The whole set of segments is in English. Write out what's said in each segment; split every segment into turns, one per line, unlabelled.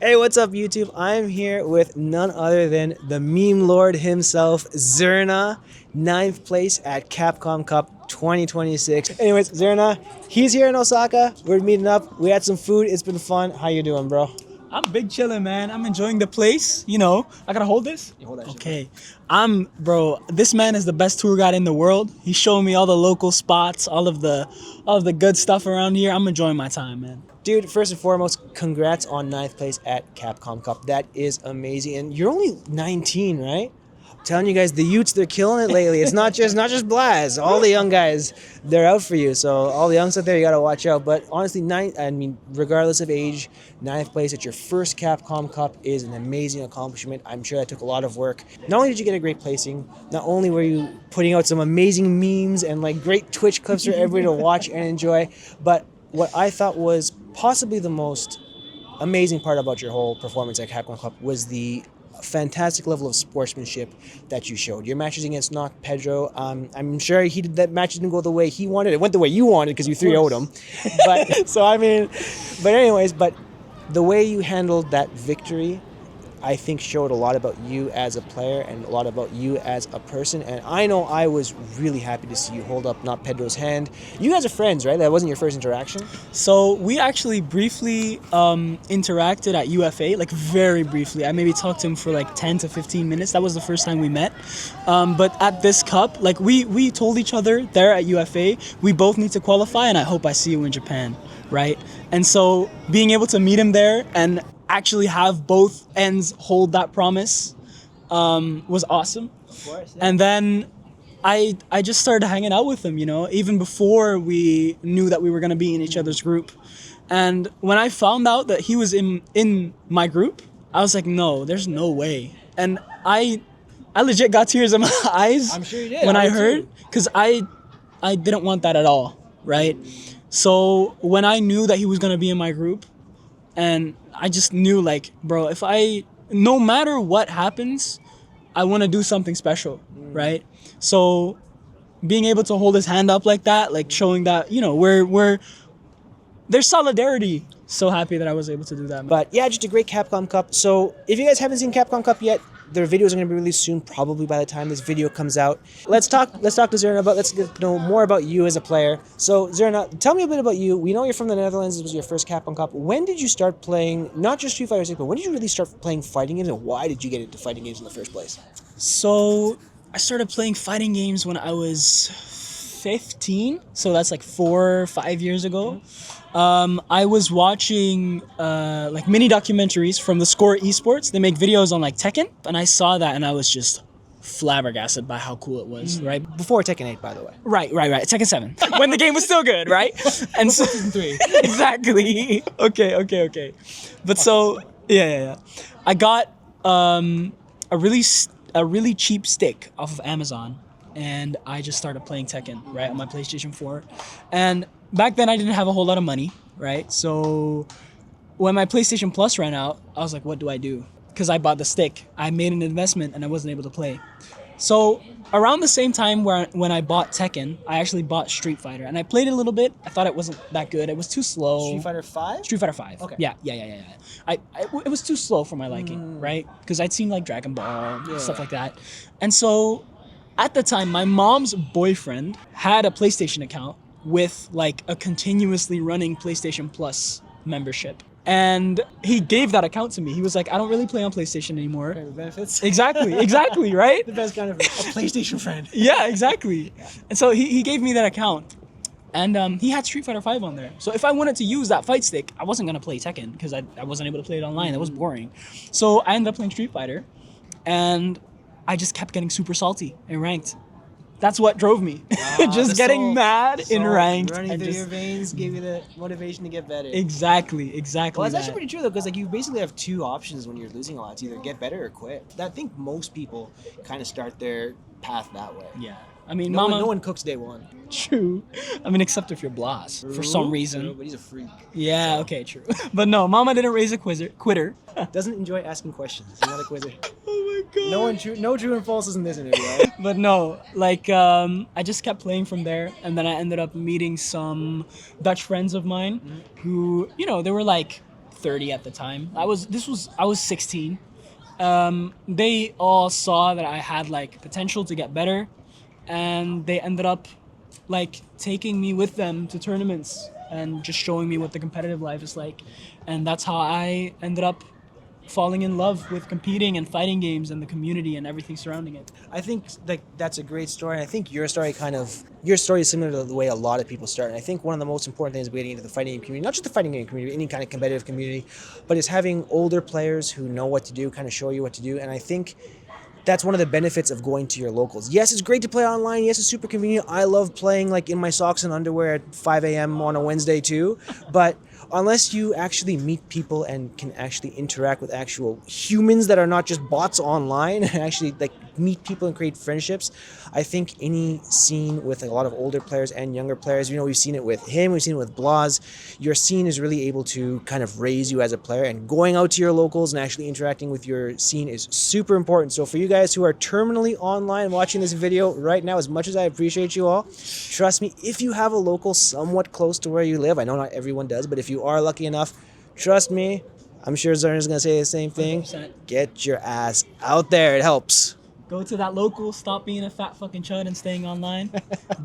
Hey, what's up, YouTube? I'm here with none other than the meme lord himself, Xerna, 9th place at Capcom Cup 2026. Anyways, Xerna, he's here in Osaka. We're meeting up. We had some food. It's been fun. How you doing, bro?
I'm big chillin', man. I'm enjoying the place. You know, I gotta hold this.
You hold that shit,
Okay, bro. This man is the best tour guide in the world. He's showing me all the local spots, all of the good stuff around here. I'm enjoying my time, man.
Dude, first and foremost, congrats on 9th place at Capcom Cup. That is amazing. And you're only 19, right? I'm telling you guys, the Utes, they're killing it lately. It's not just Blaz. All the young guys, they're out for you. So all the youngs out there, you got to watch out. But honestly, regardless of age, 9th place at your first Capcom Cup is an amazing accomplishment. I'm sure that took a lot of work. Not only did you get a great placing, not only were you putting out some amazing memes and like great Twitch clips for everybody to watch and enjoy, but what I thought was possibly the most amazing part about your whole performance at Capcom Cup was the fantastic level of sportsmanship that you showed. Your matches against Knock Pedro, I'm sure he did that match didn't go the way he wanted. It went the way you wanted because you 3-0'd him. But the way you handled that victory, I think showed a lot about you as a player and a lot about you as a person. And I know I was really happy to see you hold up Not Pedro's hand. You guys are friends, right? That wasn't your first interaction?
So we actually briefly interacted at UFA, like very briefly. I maybe talked to him for like 10 to 15 minutes. That was the first time we met. But at this cup, like we told each other there at UFA, we both need to qualify and I hope I see you in Japan, right? And so being able to meet him there and actually have both ends hold that promise was awesome.
Of course, yeah.
And then I just started hanging out with him, you know, even before we knew that we were going to be in each other's group. And when I found out that he was in my group, I was like, no, there's no way. And I legit got tears in my eyes.
I'm sure you did.
When I heard, because I didn't want that at all, right? So when I knew that he was going to be in my group, and I just knew, like, bro, no matter what happens, I want to do something special, right? So being able to hold his hand up like that, like showing that, you know, there's solidarity. So happy that I was able to do that, man.
But yeah, just a great Capcom Cup. So if you guys haven't seen Capcom Cup yet, their videos are going to be released soon, probably by the time this video comes out. Let's talk to Xerna let's get to know more about you as a player. So Xerna, tell me a bit about you. We know you're from the Netherlands. This was your first Capcom Cup. When did you start playing, not just Street Fighter 6, but when did you really start playing fighting games, and why did you get into fighting games in the first place?
So I started playing fighting games when I was 15, so that's like 4 or 5 years ago. I was watching like mini documentaries from the Score Esports. They make videos on like Tekken, and I saw that and I was just flabbergasted by how cool it was, right?
Before Tekken 8, by the way.
Right. Tekken 7. When the game was still good, right? And so
Season 3.
Exactly. Okay. But so yeah. I got a really cheap stick off of Amazon, and I just started playing Tekken, right, on my PlayStation 4. And back then I didn't have a whole lot of money, right? So when my PlayStation Plus ran out, I was like, what do I do? Because I bought the stick. I made an investment and I wasn't able to play. So around the same time when I bought Tekken, I actually bought Street Fighter. And I played it a little bit. I thought it wasn't that good. It was too slow.
Street Fighter 5?
Street Fighter 5.
Okay.
Yeah. It was too slow for my liking, right? Because I'd seen like Dragon Ball, stuff like that. And so at the time, my mom's boyfriend had a PlayStation account with like a continuously running PlayStation Plus membership. And he gave that account to me. He was like, I don't really play on PlayStation anymore.
Benefits?
Exactly, right?
The best kind of a PlayStation friend.
Yeah, exactly. And so he gave me that account. And he had Street Fighter 5 on there. So if I wanted to use that fight stick, I wasn't going to play Tekken because I wasn't able to play it online. That was boring. So I ended up playing Street Fighter. And I just kept getting super salty in ranked. That's what drove me. Just getting mad in ranked.
Running through your veins gave you the motivation to get better.
Exactly.
Well, that's actually pretty true, though, because like you basically have two options when you're losing a lot. It's either get better or quit. I think most people kind of start their path that way.
Yeah. I mean,
no
Mama...
no one cooks day one.
True. I mean, except if you're Blas, for some reason.
True, but he's a freak.
Yeah, okay, true. But no, Mama didn't raise a quitter.
Doesn't enjoy asking questions. He's not a quizzer.
Oh my god.
No true and falses in this interview.
But no, like, I just kept playing from there, and then I ended up meeting some Dutch friends of mine who, you know, they were like 30 at the time. I was 16. They all saw that I had like potential to get better, and they ended up like taking me with them to tournaments and just showing me what the competitive life is like. And that's how I ended up falling in love with competing and fighting games and the community and everything surrounding it.
I think like that's a great story. And I think your story is similar to the way a lot of people start. And I think one of the most important things getting into the fighting game community, not just the fighting game community, any kind of competitive community, but is having older players who know what to do, kind of show you what to do. And I think that's one of the benefits of going to your locals. Yes, it's great to play online. Yes, it's super convenient. I love playing like in my socks and underwear at 5 a.m. on a Wednesday too. But unless you actually meet people and can actually interact with actual humans that are not just bots online and actually like meet people and create friendships, I think any scene with a lot of older players and younger players, we've seen it with him, we've seen it with Blaz, your scene is really able to kind of raise you as a player, and going out to your locals and actually interacting with your scene is super important. So for you guys who are terminally online watching this video right now, as much as I appreciate you all, trust me, if you have a local somewhat close to where you live, I know not everyone does, but if you are lucky enough, trust me, I'm sure Xerna's going to say the same thing.
100%.
Get your ass out there. It helps.
Go to that local, stop being a fat fucking chud and staying online.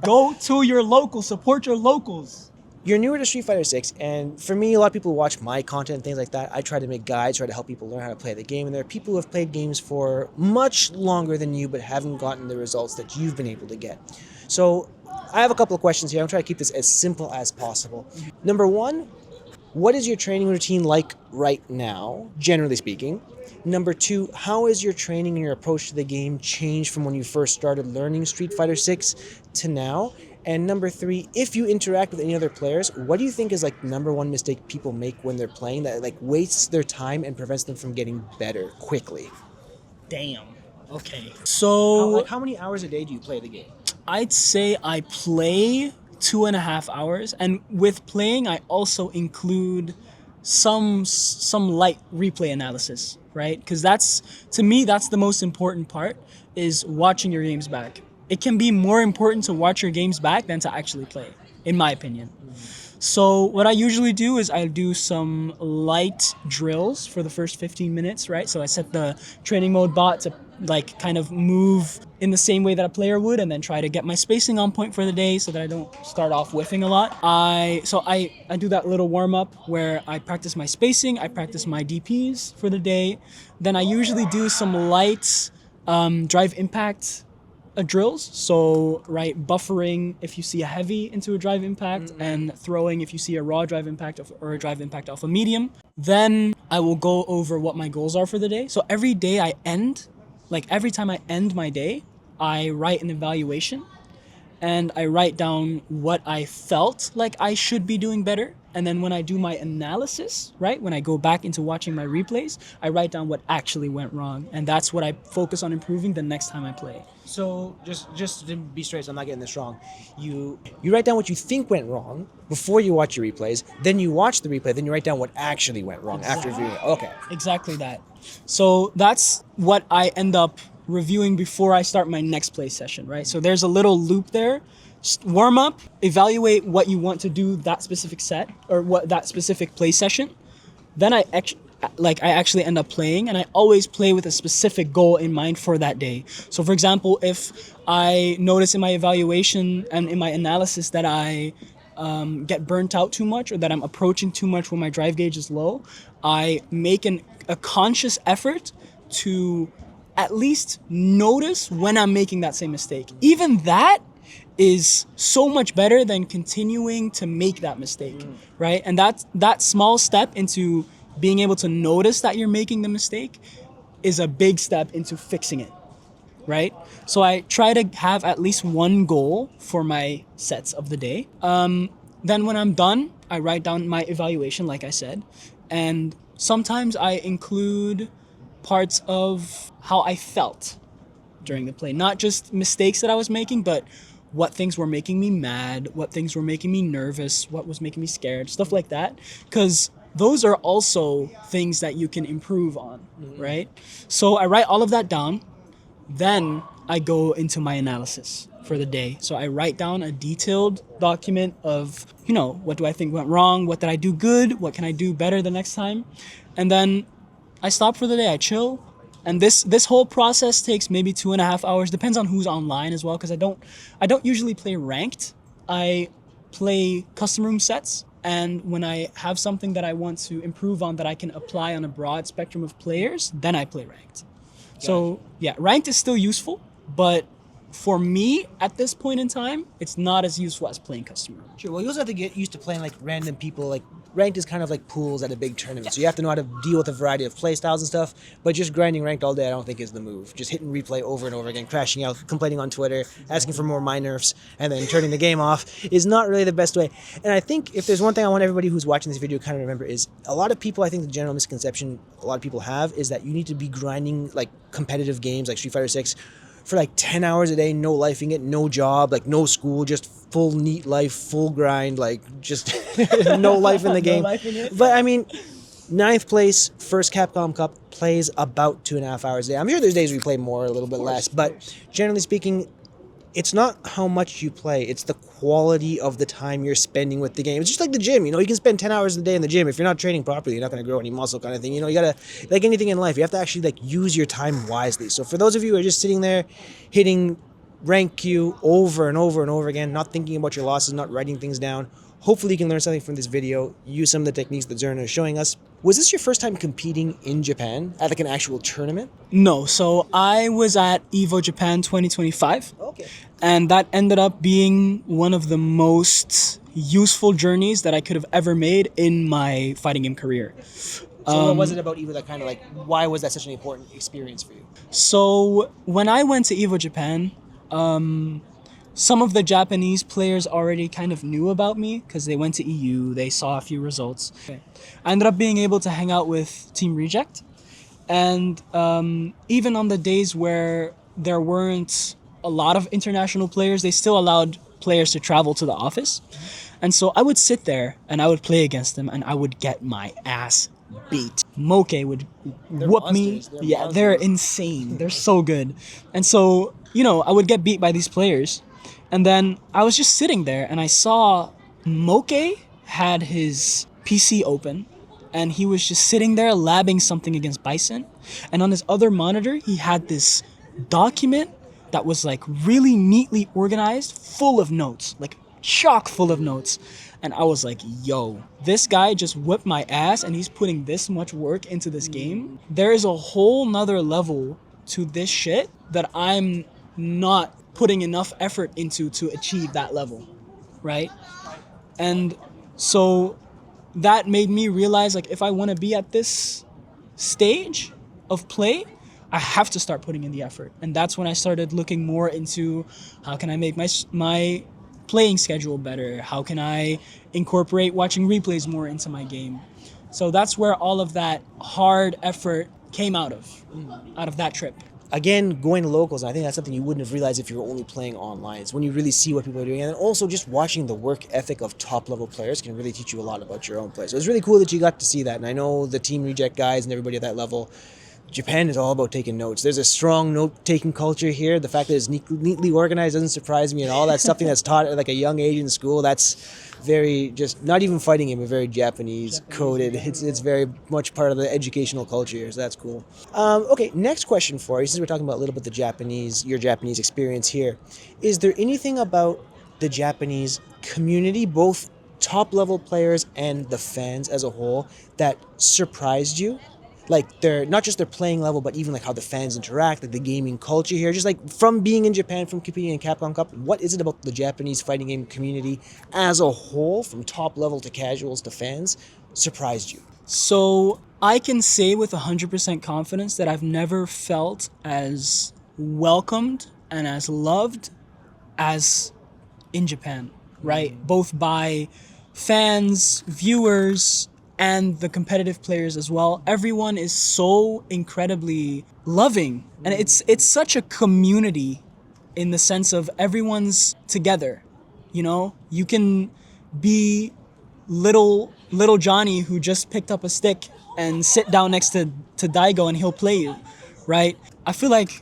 Go to your local, support your locals.
You're newer to Street Fighter 6, and for me, a lot of people watch my content and things like that. I try to make guides, try to help people learn how to play the game, and there are people who have played games for much longer than you but haven't gotten the results that you've been able to get. So I have a couple of questions here. I'm trying to keep this as simple as possible. Number one, what is your training routine like right now, generally speaking? Number two, how has your training and your approach to the game changed from when you first started learning Street Fighter 6 to now? And number three, if you interact with any other players, what do you think is like number one mistake people make when they're playing that like wastes their time and prevents them from getting better quickly?
Damn. Okay. So
How many hours a day do you play the game?
I'd say I play 2.5 hours, and with playing I also include some light replay analysis, right? Because that's, to me, that's the most important part, is watching your games back. It can be more important to watch your games back than to actually play, in my opinion. So what I usually do is I do some light drills for the first 15 minutes, right? So I set the training mode bot to like kind of move in the same way that a player would, and then try to get my spacing on point for the day so that I don't start off whiffing a lot. I do that little warm up where I practice my spacing, I practice my DPs for the day. Then I usually do some light drive impact drills. So, right, buffering if you see a heavy into a drive impact, and throwing if you see a raw drive impact or a drive impact off a medium. Then I will go over what my goals are for the day. So every day every time I end my day, I write an evaluation, and I write down what I felt like I should be doing better. And then when I do my analysis, right, when I go back into watching my replays, I write down what actually went wrong. And that's what I focus on improving the next time I play.
So just to be straight, so I'm not getting this wrong, you write down what you think went wrong before you watch your replays, then you watch the replay, then you write down what actually went wrong after viewing it. Okay.
Exactly that. So that's what I end up reviewing before I start my next play session, right? So there's a little loop there. Just warm up, evaluate what you want to do that specific set or what that specific play session. Then I actually end up playing, and I always play with a specific goal in mind for that day. So for example, if I notice in my evaluation and in my analysis that I get burnt out too much, or that I'm approaching too much when my drive gauge is low, I make a conscious effort to at least notice when I'm making that same mistake. Even that is so much better than continuing to make that mistake, right? And that small step into being able to notice that you're making the mistake is a big step into fixing it, right? So I try to have at least one goal for my sets of the day. Then when I'm done, I write down my evaluation, like I said, and sometimes I include parts of how I felt during the play, not just mistakes that I was making, but what things were making me mad, what things were making me nervous, what was making me scared, stuff like that. Because those are also things that you can improve on, right? So I write all of that down. Then I go into my analysis. for the day. So I write down a detailed document of, what do I think went wrong? What did I do good? What can I do better the next time? And then I stop for the day. I chill. And this whole process takes maybe 2.5 hours. Depends on who's online as well, because I don't usually play ranked. I play custom room sets. And when I have something that I want to improve on that I can apply on a broad spectrum of players, then I play ranked. So yeah, ranked is still useful, but for me at this point in time, it's not as useful as playing custom room.
Sure. Well, you also have to get used to playing like random people. Like ranked is kind of like pools at a big tournament, so you have to know how to deal with a variety of play styles and stuff. But just grinding ranked all day, I don't think is the move. Just hitting replay over and over again, crashing out, complaining on Twitter, asking for more my nerfs, and then turning the game off is not really the best way. And I think if there's one thing I want everybody who's watching this video to kind of remember is a lot of people. I think the general misconception a lot of people have is that you need to be grinding like competitive games like Street Fighter 6 for like 10 hours a day, no lifing it, no job, like no school, just full neat life, full grind, like just no life in the game. But I mean, 9th place, first Capcom Cup, plays about 2.5 hours a day. I'm sure there's days we play more, a little bit less, but generally speaking, it's not how much you play, it's the quality of the time you're spending with the game. It's just like the gym, you can spend 10 hours a day in the gym. If you're not training properly, you're not going to grow any muscle kind of thing. You gotta, like anything in life, you have to actually like use your time wisely. So for those of you who are just sitting there hitting rank Q over and over and over again, not thinking about your losses, not writing things down, hopefully you can learn something from this video, use some of the techniques that Xerna is showing us. Was this your first time competing in Japan at like an actual tournament?
No, so I was at EVO Japan 2025.
Okay.
And that ended up being one of the most useful journeys that I could have ever made in my fighting game career.
So what was it about EVO that kind of like, why was that such an important experience for you?
So when I went to EVO Japan, some of the Japanese players already kind of knew about me because they went to EU, they saw a few results. I ended up being able to hang out with Team Reject. And even on the days where there weren't a lot of international players, they still allowed players to travel to the office. And so I would sit there and I would play against them and I would get my ass beat. Moke would whoop me. They're insane. They're so good. And so, I would get beat by these players. And then I was just sitting there and I saw Moke had his PC open and he was just sitting there labbing something against Bison. And on his other monitor, he had this document that was like really neatly organized, full of notes, like chock full of notes. And I was like, yo, this guy just whipped my ass and he's putting this much work into this game. There is a whole nother level to this shit that I'm not putting enough effort into to achieve that level, right? And so that made me realize, like, if I want to be at this stage of play, I have to start putting in the effort. And that's when I started looking more into how can I make my playing schedule better? How can I incorporate watching replays more into my game? So that's where all of that hard effort came out of that trip.
Again, going to locals, I think that's something you wouldn't have realized if you were only playing online. It's when you really see what people are doing. And then also just watching the work ethic of top-level players can really teach you a lot about your own play. So it's really cool that you got to see that. And I know the Team Reject guys and everybody at that level, Japan is all about taking notes. There's a strong note-taking culture here. The fact that it's neatly organized doesn't surprise me at all. That's something that's taught at like a young age in school. That's very just, not even fighting game, but very Japanese coded. It's very much part of the educational culture here, so that's cool. Okay, next question for you, since we're talking about a little bit your Japanese experience here. Is there anything about the Japanese community, both top-level players and the fans as a whole, that surprised you? Like they're not just their playing level, but even like how the fans interact, like the gaming culture here. Just like from being in Japan, from competing in Capcom Cup, what is it about the Japanese fighting game community as a whole, from top level to casuals to fans, surprised you?
So I can say with 100% confidence that I've never felt as welcomed and as loved as in Japan, right? Both by fans, viewers, and the competitive players as well. Everyone is so incredibly loving. And it's such a community in the sense of everyone's together. You can be little Johnny who just picked up a stick and sit down next to Daigo and he'll play you, right? I feel like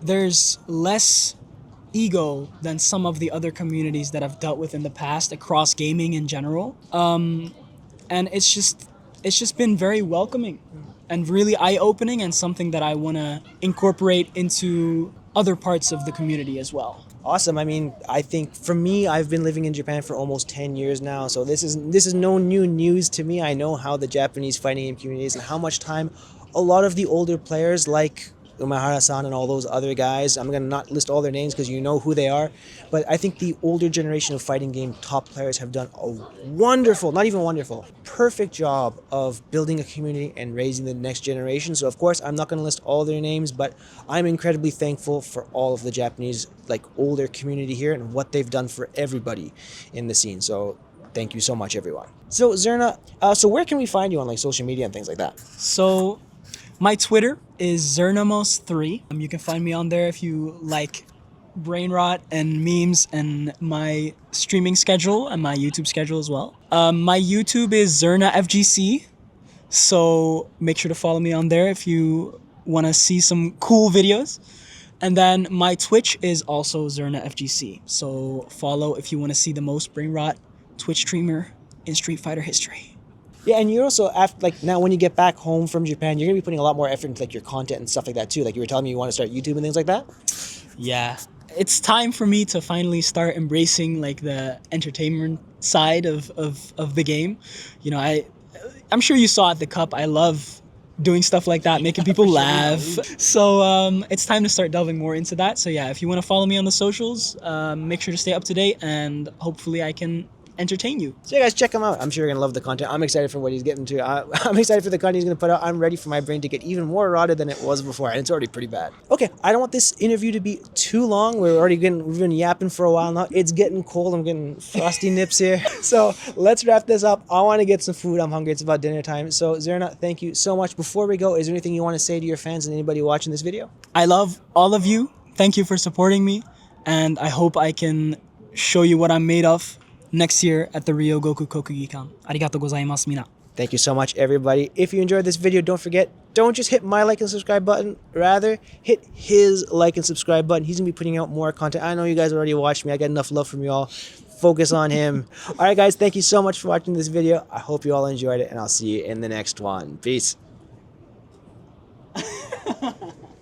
there's less ego than some of the other communities that I've dealt with in the past across gaming in general. And it's just been very welcoming and really eye-opening, and something that I want to incorporate into other parts of the community as well.
Awesome. I mean, I think for me, I've been living in Japan for almost 10 years now, so this is no new news to me. I know how the Japanese fighting game community is and how much time a lot of the older players like Umehara-san and all those other guys, I'm going to not list all their names because you know who they are, but I think the older generation of fighting game top players have done a wonderful, not even wonderful, perfect job of building a community and raising the next generation. So of course, I'm not going to list all their names, but I'm incredibly thankful for all of the Japanese like older community here and what they've done for everybody in the scene. So thank you so much, everyone. So Xerna, so where can we find you on like social media and things like that?
So my Twitter is xernamos3. You can find me on there if you like brain rot and memes and my streaming schedule and my YouTube schedule as well. My YouTube is xernafgc, so make sure to follow me on there if you want to see some cool videos. And then my Twitch is also xernafgc, so follow if you want to see the most brain rot Twitch streamer in Street Fighter history.
Yeah, and you're also after like now when you get back home from Japan, you're gonna be putting a lot more effort into like your content and stuff like that too. Like you were telling me you want to start YouTube and things like that.
Yeah, it's time for me to finally start embracing like the entertainment side of the game. You know, I'm sure you saw at the Cup, I love doing stuff like that, making people laugh. So it's time to start delving more into that. So yeah, if you want to follow me on the socials, make sure to stay up to date, and hopefully I can entertain you.
So you guys check him out. I'm sure you're gonna love the content. I'm excited for what he's getting to. I'm excited for the content he's gonna put out. I'm ready for my brain to get even more rotted than it was before, and it's already pretty bad. Okay, I don't want this interview to be too long. We've been yapping for a while now. It's getting cold. I'm getting frosty nips here. So let's wrap this up. I want to get some food. I'm hungry. It's about dinner time. So Xerna, thank you so much. Before we go, is there anything you want to say to your fans and anybody watching this video?
I love all of you. Thank you for supporting me, and I hope I can show you what I'm made of next year at the Rio Goku Kokugikan. Arigatou gozaimasu, mina.
Thank you so much, everybody. If you enjoyed this video, don't forget, don't just hit my like and subscribe button. Rather, hit his like and subscribe button. He's going to be putting out more content. I know you guys already watched me. I got enough love from you all. Focus on him. All right, guys, thank you so much for watching this video. I hope you all enjoyed it, and I'll see you in the next one. Peace.